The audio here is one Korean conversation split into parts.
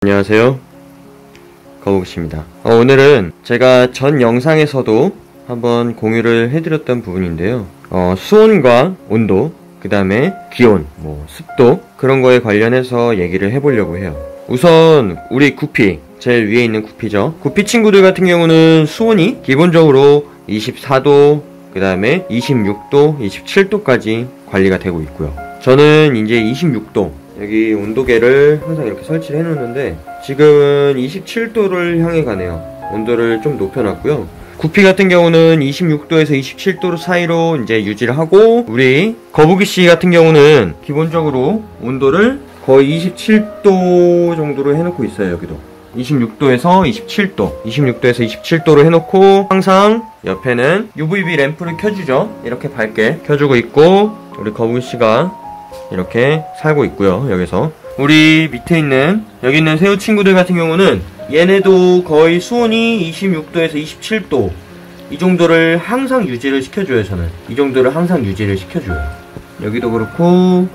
안녕하세요, 거북이씨입니다. 오늘은 제가 전 영상에서도 한번 공유를 해드렸던 부분인데요, 수온과 온도, 그 다음에 기온, 습도, 그런 거에 관련해서 얘기를 해보려고 해요. 우선 우리 구피, 제일 위에 있는 구피죠. 구피 친구들 같은 경우는 수온이 기본적으로 24도, 그 다음에 26도, 27도까지 관리가 되고 있고요. 저는 이제 26도, 여기 온도계를 항상 이렇게 설치를 해놓는데 지금은 27도를 향해 가네요. 온도를 좀 높여놨고요. 구피 같은 경우는 26도에서 27도 사이로 이제 유지를 하고, 우리 거북이씨 같은 경우는 기본적으로 온도를 거의 27도 정도로 해놓고 있어요. 여기도 26도에서 27도, 26도에서 27도로 해놓고, 항상 옆에는 UVB 램프를 켜주죠. 이렇게 밝게 켜주고 있고, 우리 거북이씨가 이렇게 살고 있고요. 여기서 우리 밑에 있는, 여기 있는 새우 친구들 같은 경우는 얘네도 거의 수온이 26도에서 27도 이 정도를 항상 유지를 시켜줘요. 저는 이 정도를 항상 유지를 시켜줘요. 여기도 그렇고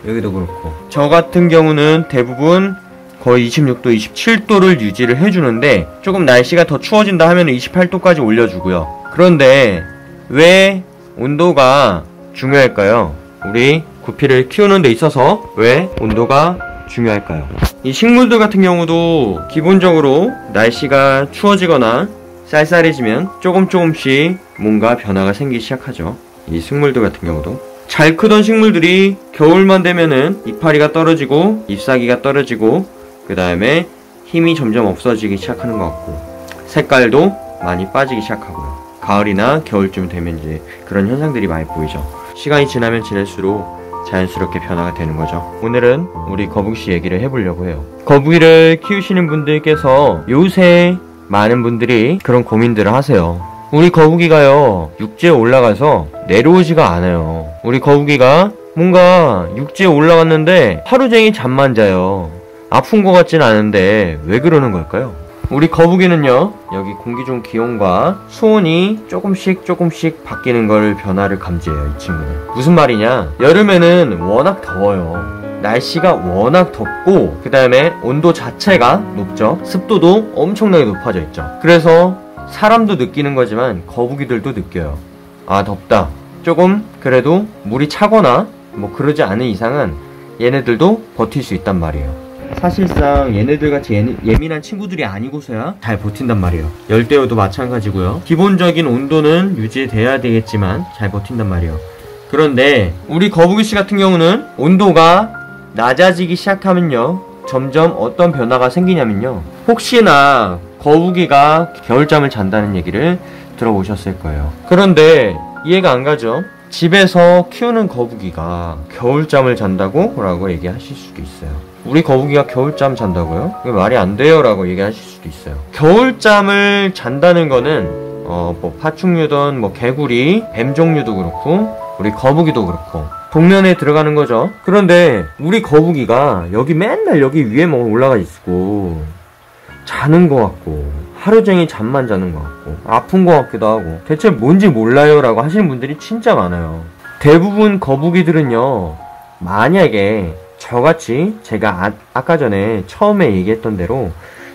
여기도 그렇고. 저 같은 경우는 대부분 거의 26도, 27도를 유지를 해주는데, 조금 날씨가 더 추워진다 하면 28도까지 올려주고요. 그런데 왜 온도가 중요할까요? 우리 구피를 키우는 데 있어서 왜 온도가 중요할까요? 이 식물들 같은 경우도 기본적으로 날씨가 추워지거나 쌀쌀해지면 조금씩 뭔가 변화가 생기기 시작하죠. 이 식물들 같은 경우도 잘 크던 식물들이 겨울만 되면은 이파리가 떨어지고 잎사귀가 떨어지고, 그 다음에 힘이 점점 없어지기 시작하는 것 같고, 색깔도 많이 빠지기 시작하고요. 가을이나 겨울쯤 되면 이제 그런 현상들이 많이 보이죠. 시간이 지나면 지날수록 자연스럽게 변화가 되는 거죠. 오늘은 우리 거북이씨 얘기를 해보려고 해요. 거북이를 키우시는 분들께서 요새 많은 분들이 그런 고민들을 하세요. 우리 거북이가요, 육지에 올라가서 내려오지가 않아요. 우리 거북이가 뭔가 육지에 올라갔는데 하루 종일 잠만 자요. 아픈 것 같진 않은데 왜 그러는 걸까요? 우리 거북이는요, 여기 공기 중 기온과 수온이 조금씩 바뀌는 걸 변화를 감지해요. 이 친구는 무슨 말이냐, 여름에는 워낙 더워요. 날씨가 워낙 덥고, 그 다음에 온도 자체가 높죠. 습도도 엄청나게 높아져 있죠. 그래서 사람도 느끼는 거지만 거북이들도 느껴요. 아, 덥다. 조금 그래도 물이 차거나 그러지 않은 이상은 얘네들도 버틸 수 있단 말이에요. 사실상 얘네들같이 예민한 친구들이 아니고서야 잘 버틴단 말이에요. 열대어도 마찬가지고요. 기본적인 온도는 유지돼야 되겠지만 잘 버틴단 말이에요. 그런데 우리 거북이씨 같은 경우는 온도가 낮아지기 시작하면요, 점점 어떤 변화가 생기냐면요, 혹시나 거북이가 겨울잠을 잔다는 얘기를 들어보셨을 거예요. 그런데 이해가 안 가죠? 집에서 키우는 거북이가 겨울잠을 잔다고? 라고 얘기하실 수도 있어요. 우리 거북이가 겨울잠 잔다고요? 그게 말이 안 돼요 라고 얘기하실 수도 있어요. 겨울잠을 잔다는 거는 파충류든 개구리, 뱀 종류도 그렇고 우리 거북이도 그렇고 동면에 들어가는 거죠. 그런데 우리 거북이가 맨날 여기 위에만 올라가 있고 자는 것 같고 하루 종일 잠만 자는 것 같고 아픈 것 같기도 하고 대체 뭔지 몰라요 라고 하시는 분들이 진짜 많아요. 대부분 거북이들은요, 만약에 저같이 제가 아까 전에 처음에 얘기했던 대로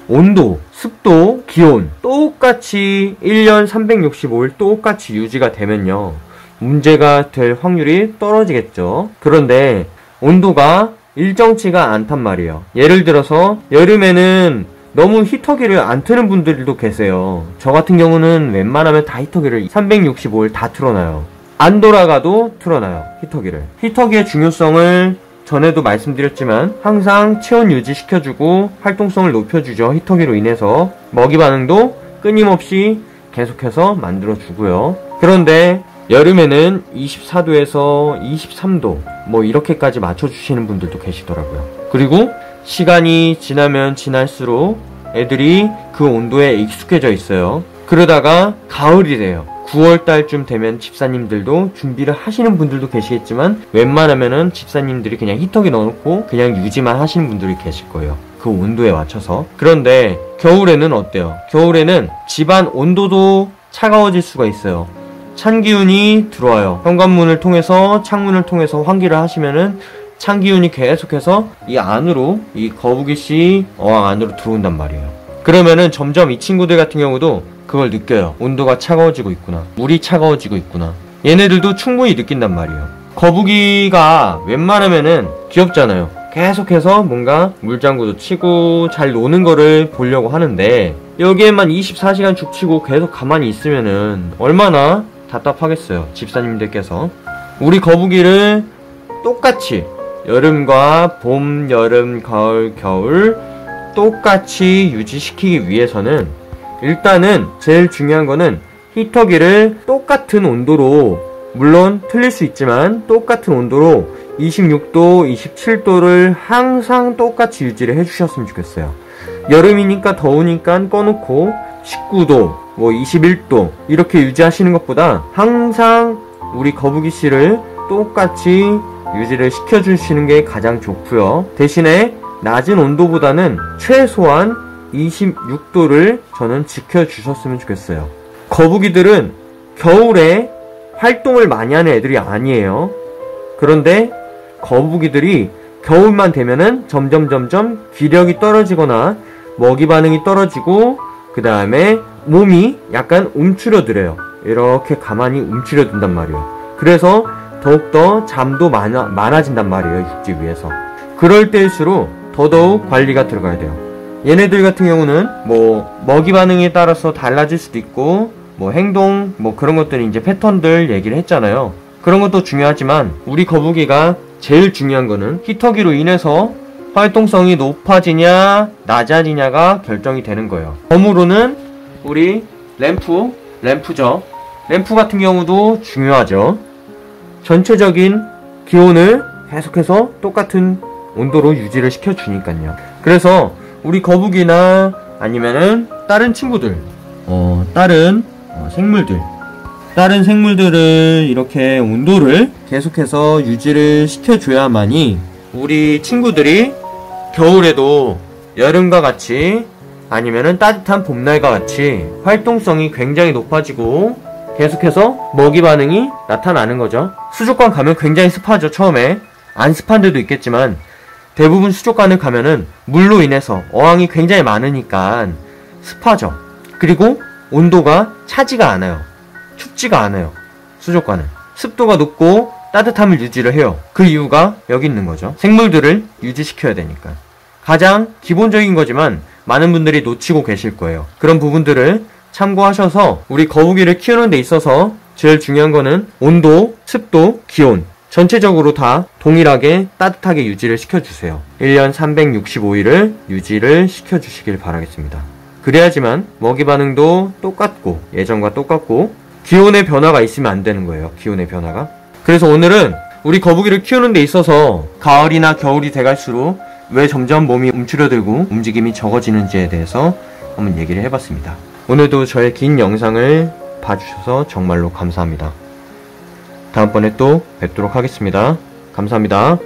온도, 습도, 기온 똑같이 1년 365일 똑같이 유지가 되면요, 문제가 될 확률이 떨어지겠죠. 그런데 온도가 일정치가 않단 말이에요. 예를 들어서 여름에는 너무 히터기를 안 트는 분들도 계세요. 저 같은 경우는 웬만하면 다 히터기를 365일 다 틀어놔요. 안 돌아가도 틀어놔요, 히터기를. 히터기의 중요성을 전에도 말씀드렸지만 항상 체온 유지시켜주고 활동성을 높여주죠. 히터기로 인해서 먹이 반응도 끊임없이 계속해서 만들어주고요. 그런데 여름에는 24도에서 23도 이렇게까지 맞춰주시는 분들도 계시더라고요. 그리고 시간이 지나면 지날수록 애들이 그 온도에 익숙해져 있어요. 그러다가 가을이 돼요. 9월달쯤 되면 집사님들도 준비를 하시는 분들도 계시겠지만 웬만하면은 집사님들이 그냥 히터기 넣어놓고 그냥 유지만 하시는 분들이 계실 거예요. 그 온도에 맞춰서. 그런데 겨울에는 어때요? 겨울에는 집안 온도도 차가워질 수가 있어요. 찬 기운이 들어와요. 현관문을 통해서, 창문을 통해서 환기를 하시면은 찬 기운이 계속해서 이 안으로, 이 거북이씨 어항 안으로 들어온단 말이에요. 그러면은 점점 이 친구들 같은 경우도 그걸 느껴요. 온도가 차가워지고 있구나, 물이 차가워지고 있구나. 얘네들도 충분히 느낀단 말이에요. 거북이가 웬만하면은 귀엽잖아요. 계속해서 뭔가 물장구도 치고 잘 노는 거를 보려고 하는데, 여기에만 24시간 죽치고 계속 가만히 있으면은 얼마나 답답하겠어요, 집사님들께서. 우리 거북이를 똑같이 여름과 봄, 여름, 가을, 겨울 똑같이 유지시키기 위해서는 일단은 제일 중요한 거는 히터기를 똑같은 온도로, 물론 틀릴 수 있지만 똑같은 온도로 26도, 27도를 항상 똑같이 유지를 해주셨으면 좋겠어요. 여름이니까 더우니까 꺼놓고 19도, 뭐 21도 이렇게 유지하시는 것보다 항상 우리 거북이씨를 똑같이 유지를 시켜주시는 게 가장 좋고요. 대신에 낮은 온도보다는 최소한 26도를 저는 지켜주셨으면 좋겠어요. 거북이들은 겨울에 활동을 많이 하는 애들이 아니에요. 그런데 거북이들이 겨울만 되면은 점점 기력이 떨어지거나 먹이 반응이 떨어지고, 그 다음에 몸이 약간 움츠려들어요. 이렇게 가만히 움츠려든단 말이에요. 그래서 더욱더 잠도 많아진단 말이에요, 육지 위에서. 그럴 때일수록 더더욱 관리가 들어가야 돼요. 얘네들 같은 경우는 뭐 먹이 반응에 따라서 달라질 수도 있고, 뭐 행동, 뭐 그런 것들 이제 패턴들 얘기를 했잖아요. 그런 것도 중요하지만 우리 거북이가 제일 중요한 거는 히터기로 인해서 활동성이 높아지냐 낮아지냐가 결정이 되는 거예요. 덤으로는 우리 램프죠. 램프 같은 경우도 중요하죠. 전체적인 기온을 계속해서 똑같은 온도로 유지를 시켜주니까요. 그래서 우리 거북이나 아니면은 다른 친구들, 다른 생물들을 이렇게 온도를 계속해서 유지를 시켜줘야만이 우리 친구들이 겨울에도 여름과 같이 아니면은 따뜻한 봄날과 같이 활동성이 굉장히 높아지고 계속해서 먹이 반응이 나타나는 거죠. 수족관 가면 굉장히 습하죠. 처음에 안 습한 데도 있겠지만 대부분 수족관을 가면은 물로 인해서 어항이 굉장히 많으니까 습하죠. 그리고 온도가 차지가 않아요. 춥지가 않아요. 수족관은 습도가 높고 따뜻함을 유지를 해요. 그 이유가 여기 있는 거죠. 생물들을 유지시켜야 되니까. 가장 기본적인 거지만 많은 분들이 놓치고 계실 거예요. 그런 부분들을 참고하셔서 우리 거북이를 키우는 데 있어서 제일 중요한 거는 온도, 습도, 기온 전체적으로 다 동일하게 따뜻하게 유지를 시켜주세요. 1년 365일을 유지를 시켜주시길 바라겠습니다. 그래야지만 먹이 반응도 똑같고 예전과 똑같고 기온의 변화가 있으면 안 되는 거예요. 기온의 변화가. 그래서 오늘은 우리 거북이를 키우는 데 있어서 가을이나 겨울이 돼갈수록 왜 점점 몸이 움츠려들고 움직임이 적어지는지에 대해서 한번 얘기를 해봤습니다. 오늘도 저의 긴 영상을 봐주셔서 정말로 감사합니다. 다음번에 또 뵙도록 하겠습니다. 감사합니다.